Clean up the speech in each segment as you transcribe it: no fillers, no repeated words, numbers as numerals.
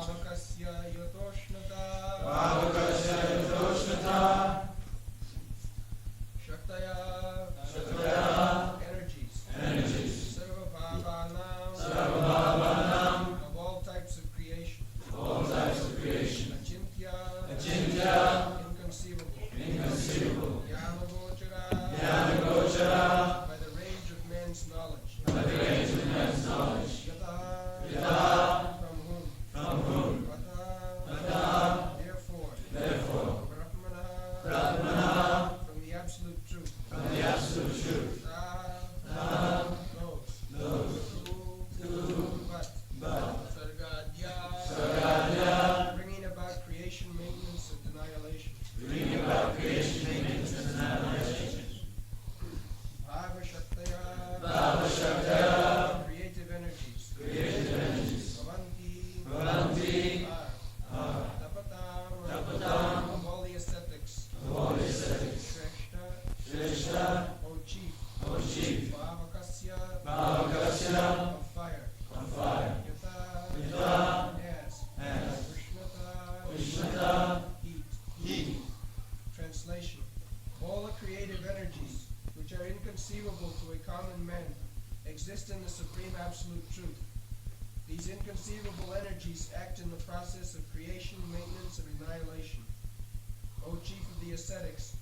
Pāvakasya yatoshnata Shaktaya energies Sarva-bhavanam of all types of creation Achintya inconceivable Jana-kīrṇa by the range of man's knowledge Yata from whom therefore Brahmana from the absolute truth knows but utsṛjya bringing about creation, maintenance, and annihilation Bhava-shaktaya creative energies Bhavanti tapatam of all the ascetics Kṛṣṇa O chief Pāvakasya of fire Yata as Kṛṣṇata heat Translation all the creative energies which are inconceivable to a common man exist in the supreme absolute truth. These inconceivable energies act in the process of creation, maintenance, and annihilation. O chief of the ascetics,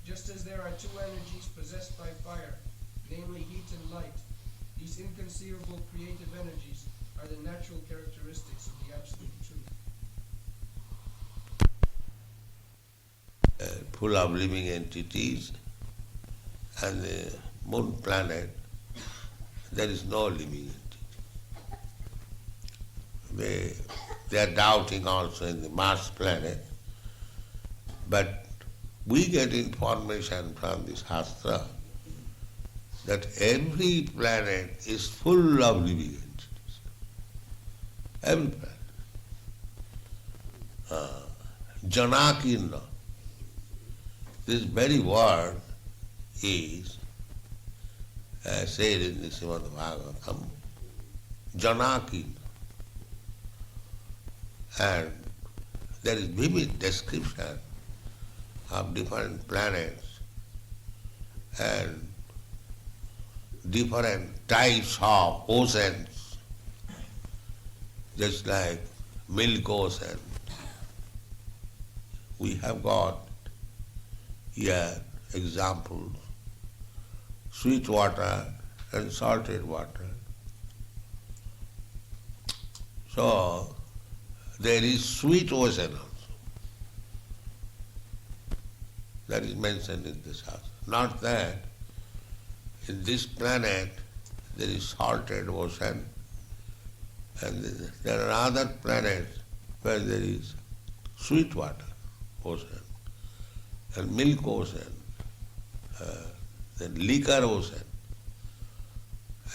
just as there are two energies possessed by fire, namely heat and light, these inconceivable creative energies are the natural characteristics of the absolute truth. Full of living entities, and the moon planet, there is no living entity. They are doubting also in the Mars planet, but we get information from the Shastra that every planet is full of living entities. Every planet. Jana-kīrṇa. This very word is said in the Srimad Bhagavatam, jana-kīrṇa. And there is vivid description of different planets and different types of oceans, just like milk ocean. We have got here examples, sweet water and salted water. So there is sweet ocean also. That is mentioned in the Shastra. Not that in this planet there is salted ocean, and there are other planets where there is sweet water ocean, and milk ocean, then liquor ocean,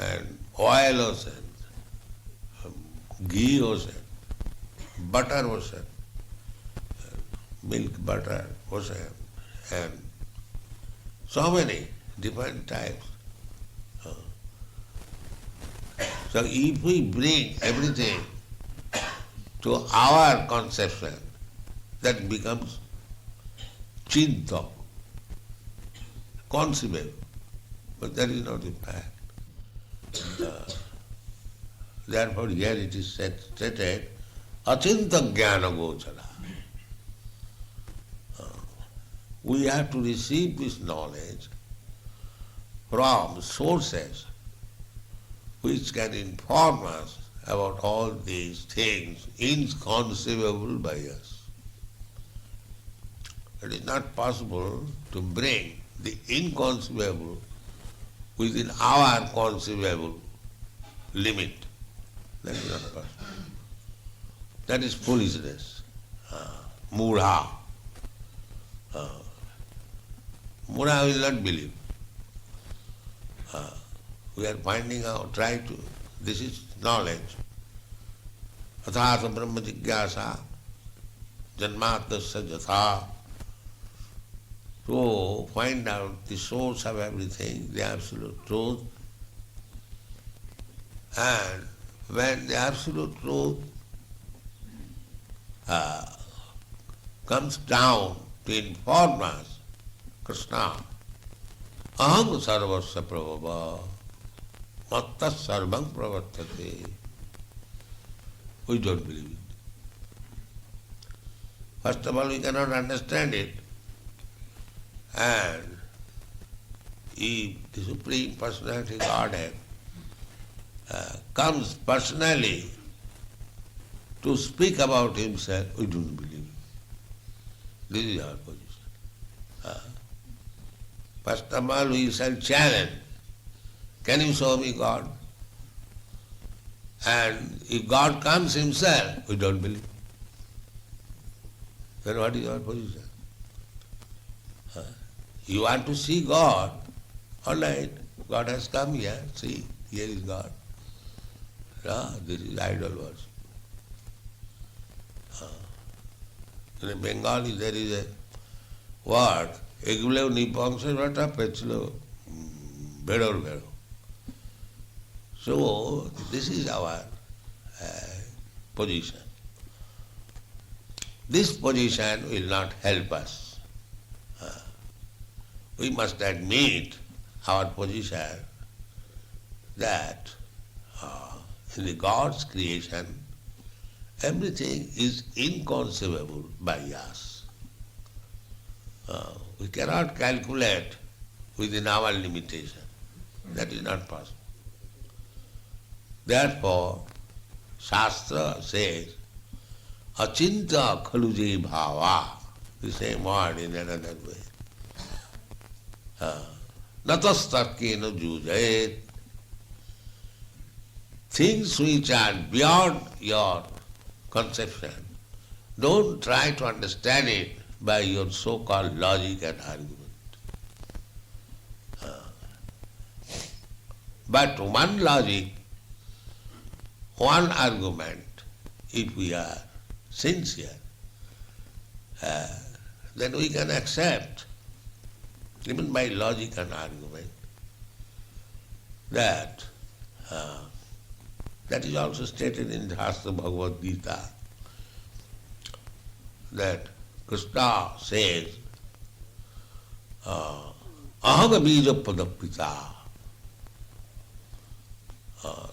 and oil ocean, ghee ocean, butter ocean, milk butter ocean, and so many different types. So if we bring everything to our conception, that becomes chinta, conceivable. But that is not the fact. Therefore here it is stated, achinta jnana gochara. We have to receive this knowledge from sources which can inform us about all these things inconceivable by us. It is not possible to bring the inconceivable within our conceivable limit. That is not possible. That is foolishness. Mudha. Mudha will not believe. We are finding out, this is knowledge. Athāsa brahma jigyāsa, janmātasya jatha. To find out the source of everything, the absolute truth, and when the absolute truth comes down to inform us, Kṛṣṇa, aham sarvasya prabhava, mattas sarvam pravartate. We don't believe it. First of all, we cannot understand it. And if the Supreme Personality Godhead comes personally to speak about himself, we don't believe it. This is our position. First of all, we shall challenge, can you show me God? And if God comes himself, we don't believe. Then what is our position? You want to see God? All right, God has come here. See, here is God. This is idol worship. In Bengali there is a word, egulev nipangse vata pechlo bedor bedo. So this is our position. This position will not help us. We must admit our position that in the God's creation, everything is inconceivable by us. We cannot calculate within our limitation. That is not possible. Therefore, Shastra says, achinta khalu bhava, the same word in another way. Natastarkena jujayet. Things which are beyond your conception, don't try to understand it by your so-called logic and argument. But one logic, one argument, if we are sincere, then we can accept, even by logic and argument, that that is also stated in the Shastra Bhagavad Gita, that Kṛṣṇa says, aham bija padapita,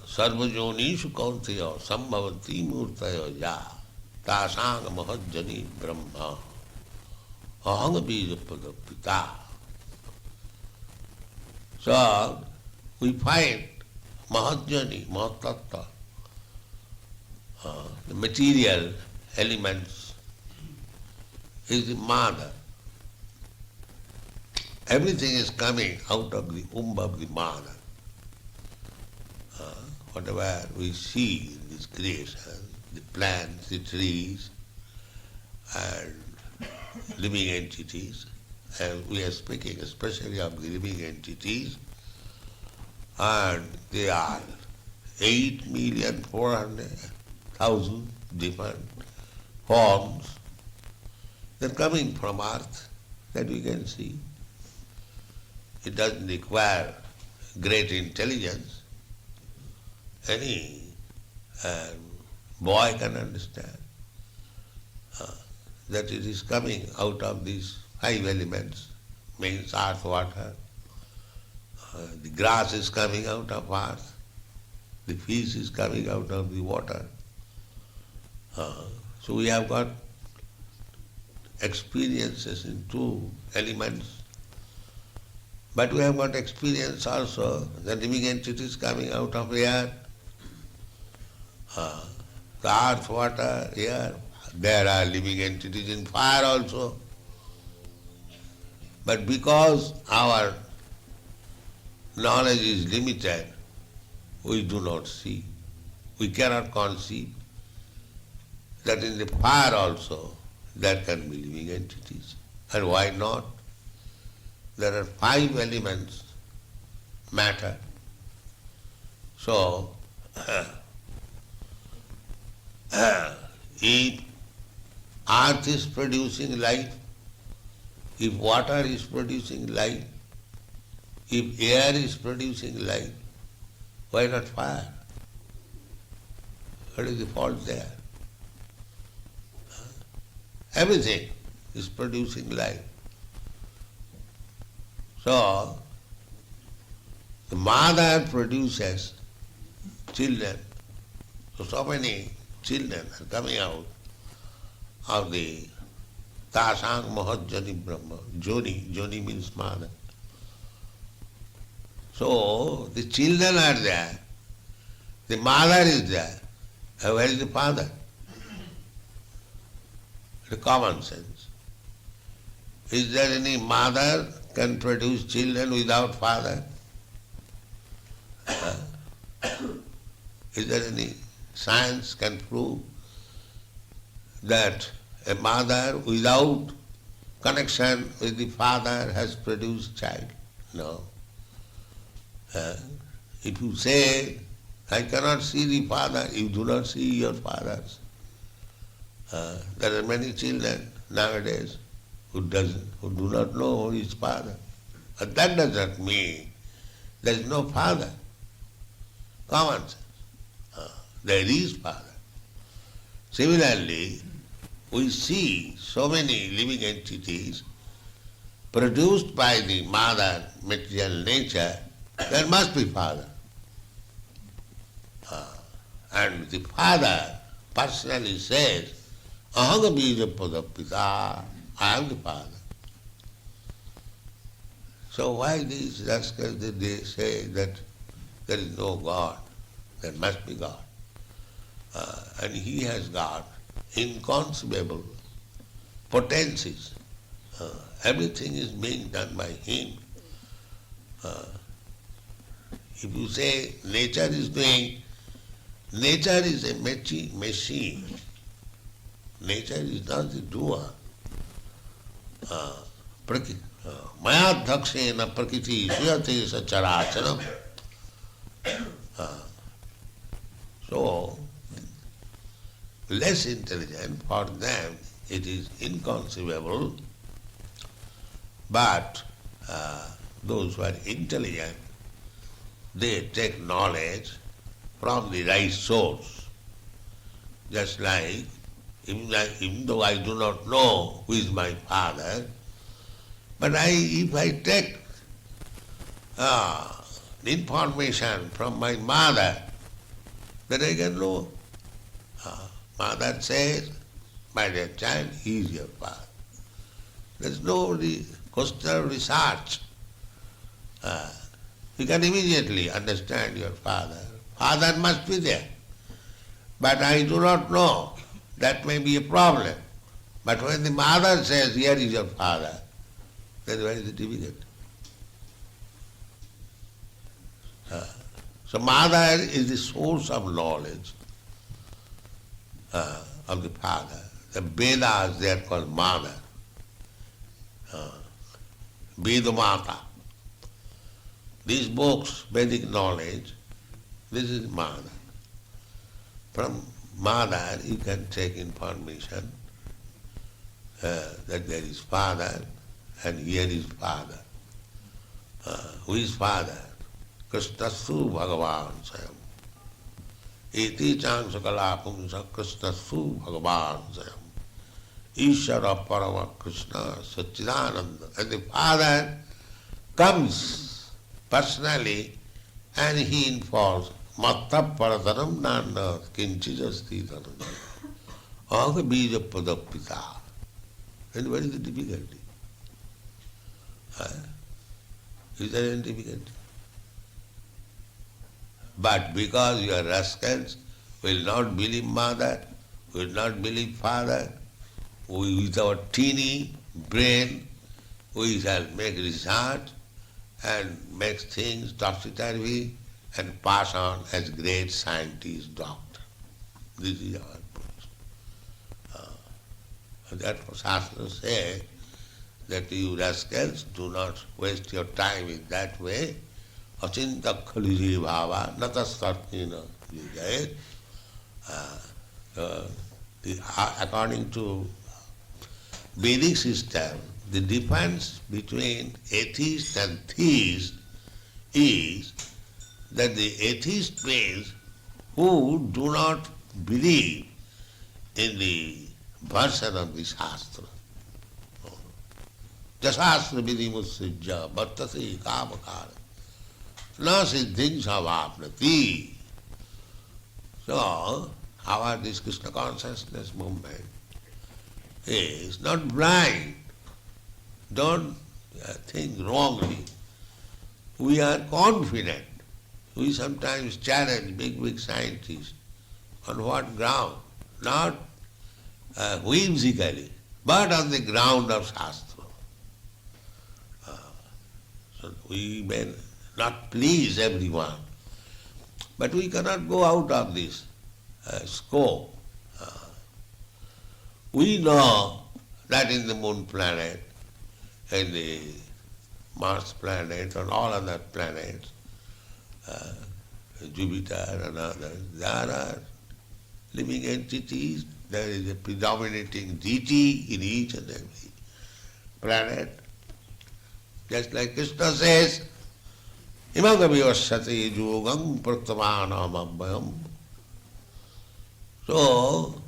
sarvajonishu kaunteya sambhavati murtaya ya, tasanga mahajjani brahma, aham bija padapita. So, we find Mahajjani, Mahatattva, the material elements, is the mother. Everything is coming out of the womb of the mother. Whatever we see in this creation, the plants, the trees, and living entities, and we are speaking especially of the living entities, and they are 8,400,000 different forms. They're coming from earth, that we can see. It doesn't require great intelligence. Any boy can understand that it is coming out of these 5 elements, means earth, water. The grass is coming out of earth, the fish is coming out of the water. So we have got experiences in 2 elements, but we have got experience also, the living entities coming out of air, the earth, water, air. There are living entities in fire also. But because our knowledge is limited, we do not see. We cannot conceive that in the fire also there can be living entities. And why not? There are 5 elements, matter. So, if earth is producing life, if water is producing life, if air is producing life, why not fire? What is the fault there? Everything is producing life. So, the mother produces children. So many children are coming out of the Tasang Mahajani Brahma. Joni means mother. So, the children are there. The mother is there. And where is the father? The common sense. Is there any mother can produce children without father? Is there any science can prove that a mother without connection with the father has produced child? No. If you say, I cannot see the father, you do not see your fathers. There are many children nowadays who do not know his father. But that does not mean there is no father. Common sense. There is father. Similarly, we see so many living entities produced by the mother material nature, there must be father. And the father personally says, aham pita, I am the father. So why these rascals they say that there is no God? There must be God. And he has got inconceivable potencies. Everything is being done by him. If you say nature is doing, nature is a machine. Nature is not the doer. Maya dhakṣena prakriti suyate sacharacharam. So, less intelligent, for them it is inconceivable, but those who are intelligent, they take knowledge from the right source. Just like, even though I do not know who is my father, but if I take information from my mother, then I can know. Mother says, my dear child, he is your father. There is no question of research. You can immediately understand your father. Father must be there. But I do not know. That may be a problem. But when the mother says, here is your father, then where is the difficulty? So mother is the source of knowledge of the father. The Vedas, they are called mother. Vedamata. These books, Vedic knowledge, this is mother. From mother you can take information that there is father and here is father. Who is father? Kṛṣṇa Bhagavan Sayam. Iti chang sakala pumsa Kṛṣṇa Bhagavan Sayam. Ishara Parama Kṛṣṇa Satchidananda. And the father comes personally and he informs Matta Paratanam Nanda Kinchijasti Dhanam. Aham bija padapita. And what is the difficulty? Is there any difficulty? But because you are rascals, will not believe mother, will not believe father, with our teeny brain, we shall make research and make things topsy-turvy and pass on as great scientist, doctor. This is our approach. Therefore, Shastra says that you rascals do not waste your time in that way. Achinta khaliji bhava natastartina vijayet. According to Vedic system, the difference between atheist and theist is that the atheist means who do not believe in the version of the Shastra. Śāstra-vidhim utsṛjya vartate kāma-kārataḥ siddhim avāpnoti. So, our this Kṛṣṇa consciousness movement is not blind. Don't think wrongly. We are confident. We sometimes challenge big scientists. On what ground? Not whimsically, but on the ground of Shastra. So we may not please everyone, but we cannot go out of this scope. We know that in the moon planet, in the Mars planet, and all other planets, Jupiter and others, there are living entities. There is a predominating deity in each and every planet. Just like Kṛṣṇa says, imaṁ vivasvate yogaṁ proktavān avyayam. So,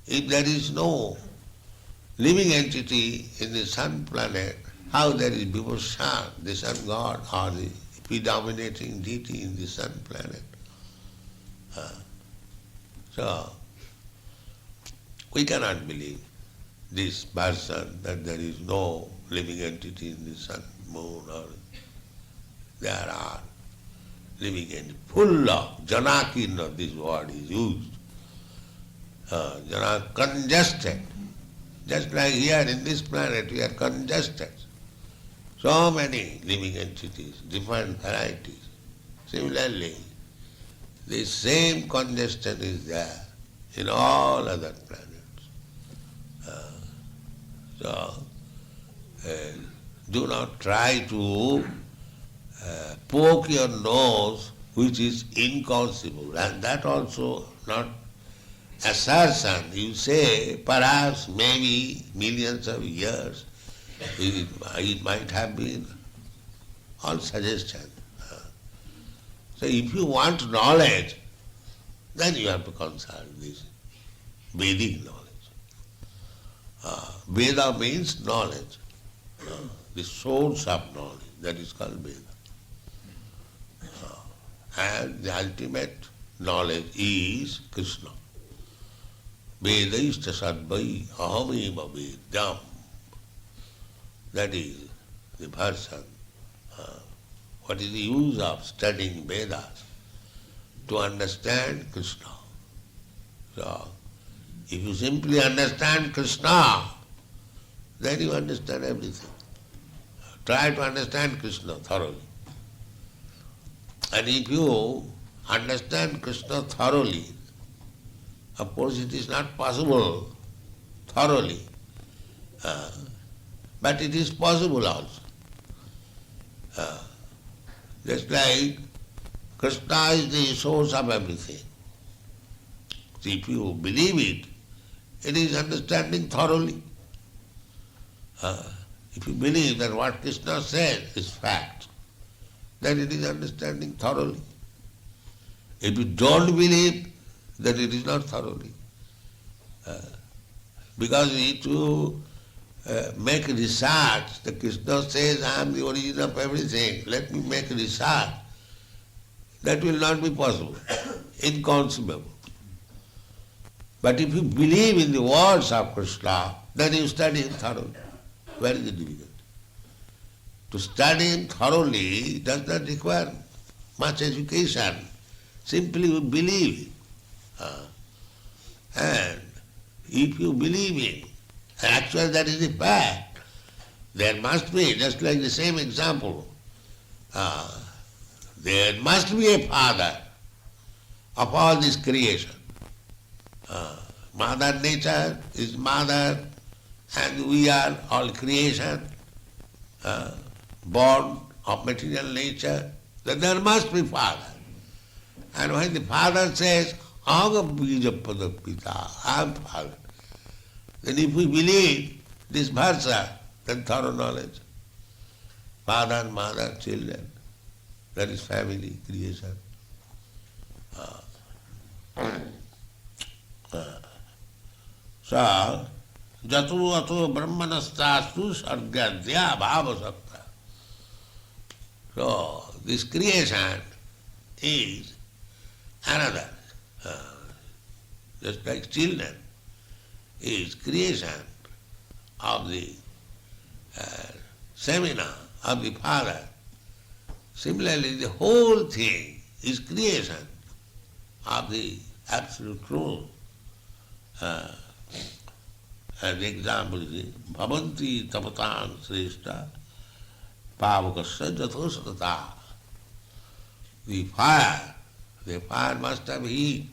if there is no living entity in the sun planet, how there is Vivasvān, the sun god, or the predominating deity in the sun planet? So, we cannot believe this person that there is no living entity in the sun, moon, or there are living entities. Full of jana-kīrṇa, this word is used. Congested. Just like here in this planet we are congested. So many living entities, different varieties. Similarly, the same congestion is there in all other planets. Do not try to poke your nose which is inconceivable, and that also not assertion. You say perhaps maybe millions of years it might have been all suggestion. So if you want knowledge, then you have to consult this Vedic knowledge. Veda means knowledge, the source of knowledge, that is called Veda. And the ultimate knowledge is Kṛṣṇa. Vedaiś sarvair aham vedyam. That is the person. What is the use of studying Vedas? To understand Kṛṣṇa. So, if you simply understand Kṛṣṇa, then you understand everything. Try to understand Kṛṣṇa thoroughly. And if you understand Kṛṣṇa thoroughly, of course it is not possible thoroughly, but it is possible also. Just like Kṛṣṇa is the source of everything. So if you believe it, it is understanding thoroughly. If you believe that what Kṛṣṇa says is fact, then it is understanding thoroughly. If you don't believe, then it is not thoroughly. Because if you make research, the Kṛṣṇa says, I am the origin of everything, let me make research, that will not be possible, inconceivable. But if you believe in the words of Kṛṣṇa, then you study him thoroughly. Where is the difficulty? To study him thoroughly does not require much education. Simply you believe. And if you believe in, actually that is the fact, there must be, just like the same example, there must be a father of all this creation. Mother nature is mother, and we are all creation, born of material nature, then there must be father. And when the father says, aham pita, I am father, then if we believe this versa, then thorough knowledge. Father and mother, children, that is family, creation. So, jatu ato brahmanastastu sargadya bhavasakta. So, this creation is another, just like children, is creation of the seminar of the father. Similarly, the whole thing is creation of the absolute truth. As the example is, bhavanti tapatan śreshta pavakasya jathosakata. The fire must have heat,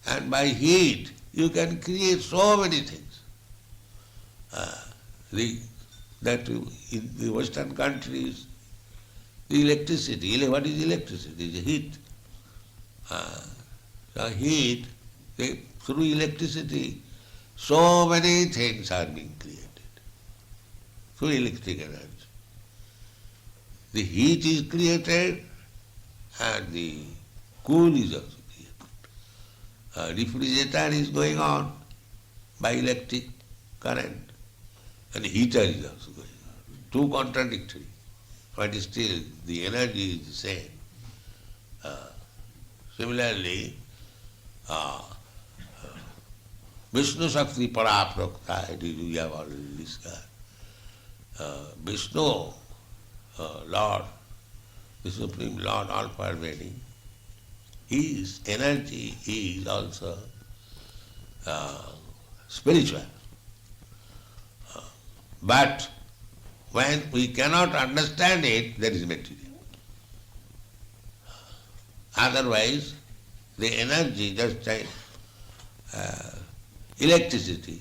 and by heat you can create so many things. That in the Western countries, the electricity, what is electricity? It is heat. So heat, through electricity, so many things are being created through electric energy. The heat is created and the cool is also created. Refrigerator is going on by electric current, and heater is also going on. Two contradictory, but still the energy is the same. Similarly, Vishnu Shakti para prokta, it is we have already discussed. Vishnu, Lord, the Supreme Lord, all pervading, his energy is also spiritual. But when we cannot understand it, that is material. Otherwise, the energy, just like electricity.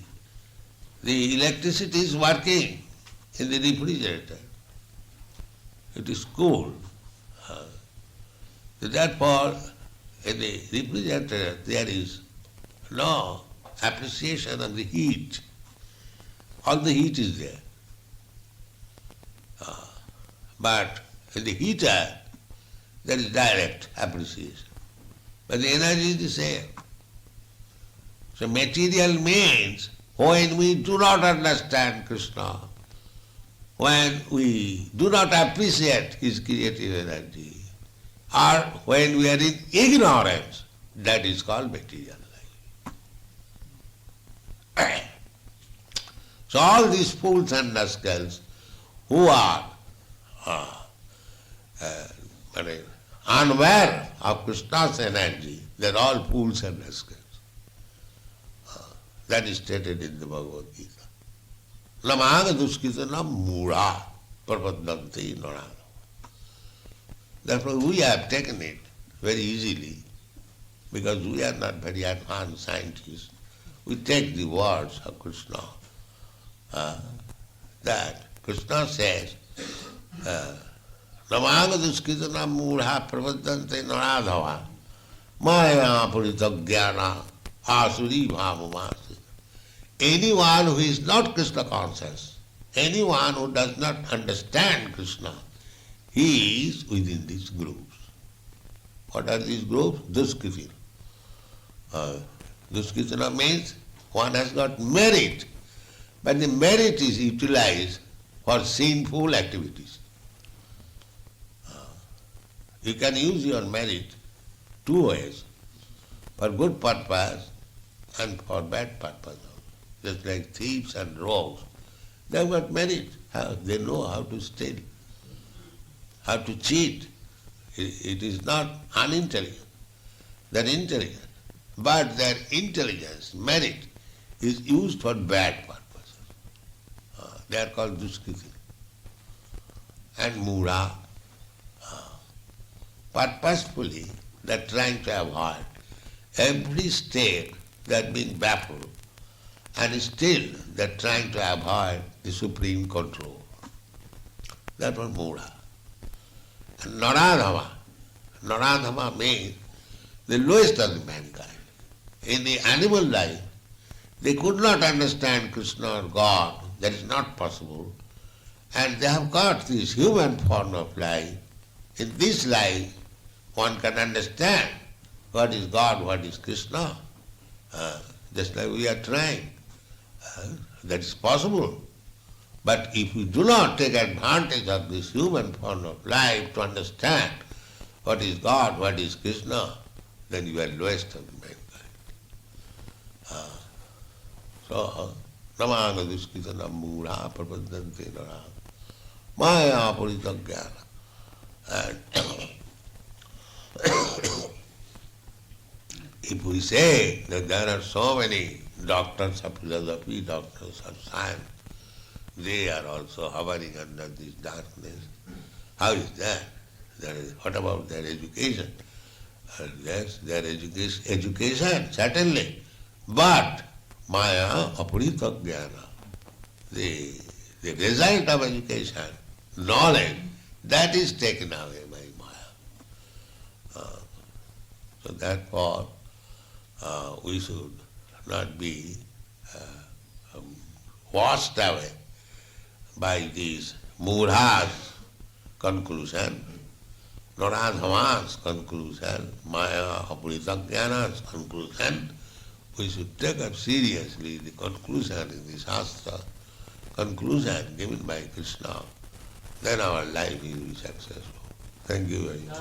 The electricity is working in the refrigerator. It is cool. Therefore, in the refrigerator there is no appreciation of the heat. All the heat is there. But in the heater, there is direct appreciation. But the energy is the same. So material means when we do not understand Kṛṣṇa, when we do not appreciate his creative energy, or when we are in ignorance, that is called material life. So all these fools and rascals who are unaware of Kṛṣṇa's energy, they are all fools and rascals. That is stated in the Bhagavad Gita. Namaga duskitana mura prapadanti nonada. Therefore we have taken it very easily, because we are not very advanced scientists. We take the words of Kṛṣṇa, that Kṛṣṇa says, Namaga duskitana mura prapadanti nonadava maya purita jana asuri bhavamasi. Anyone who is not Kṛṣṇa conscious, anyone who does not understand Kṛṣṇa, he is within these groups. What are these groups? Duskritina. Duskritina means one has got merit, but the merit is utilized for sinful activities. You can use your merit two ways, for good purpose and for bad purpose. Just like thieves and rogues, they have got merit. They know how to steal, how to cheat. It is not unintelligent. They are intelligent. But their intelligence, merit, is used for bad purposes. They are called duskritina. And mura, purposefully they are trying to avoid every step they are being baffled, and still they are trying to avoid the supreme control. That was mura. And naradhava. Naradhava means the lowest of the mankind. In the animal life, they could not understand Kṛṣṇa or God. That is not possible. And they have got this human form of life. In this life, one can understand what is God, what is Kṛṣṇa. just like we are trying. That is possible. But if you do not take advantage of this human form of life to understand what is God, what is Kṛṣṇa, then you are lowest of mankind. So, namāga duskitana mūrā prapaddante nara maya paritaggyana. And if we say that there are so many doctors of philosophy, doctors of science, they are also hovering under this darkness, how is that? What about their education? Yes, their education, certainly. But maya aparita jnana, the result of education, knowledge, that is taken away by maya. So therefore, we should not be washed away by these mūಢās conclusion, nor adhamas conclusion, maya aparita jnana's conclusion. We should take up seriously the conclusion in the Shastra, conclusion given by Kṛṣṇa. Then our life will be successful. Thank you very much.